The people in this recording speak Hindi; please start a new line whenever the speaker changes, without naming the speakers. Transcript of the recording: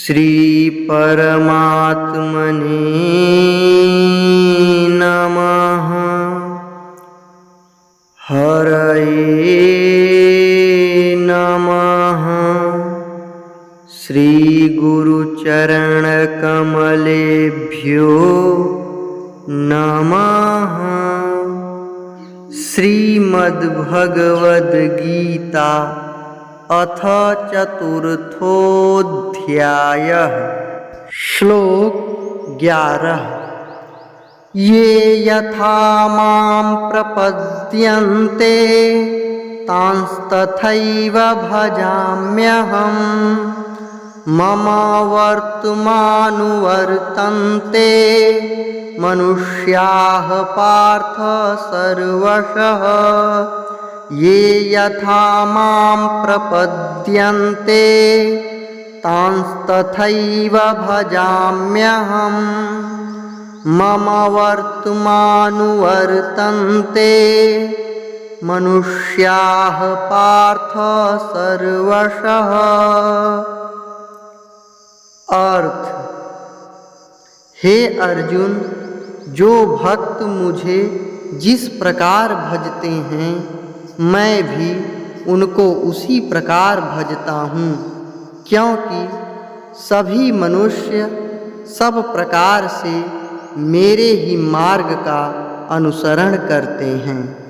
श्री परमात्मने नमः। हरये नमः। श्री गुरुचरण कमलेभ्यो नमः। श्रीमद्भगवद्गीता अथ चतुर्थोऽध्यायः। श्लोक 11। ये यथा मां प्रपद्यन्ते तांस्तथैव भजाम्यहम्। मम वर्तमानुवर्तन्ते मनुष्याः पार्थ सर्वशः। ये यथा मां प्रपद्यन्ते तांस्तथैव भजाम्यहम्। मम वर्तमानुवर्तन्ते मनुष्याः पार्थ सर्वशः। अर्थ: हे अर्जुन, जो भक्त मुझे जिस प्रकार भजते हैं मैं भी उनको उसी प्रकार भजता हूँ, क्योंकि सभी मनुष्य सब प्रकार से मेरे ही मार्ग का अनुसरण करते हैं।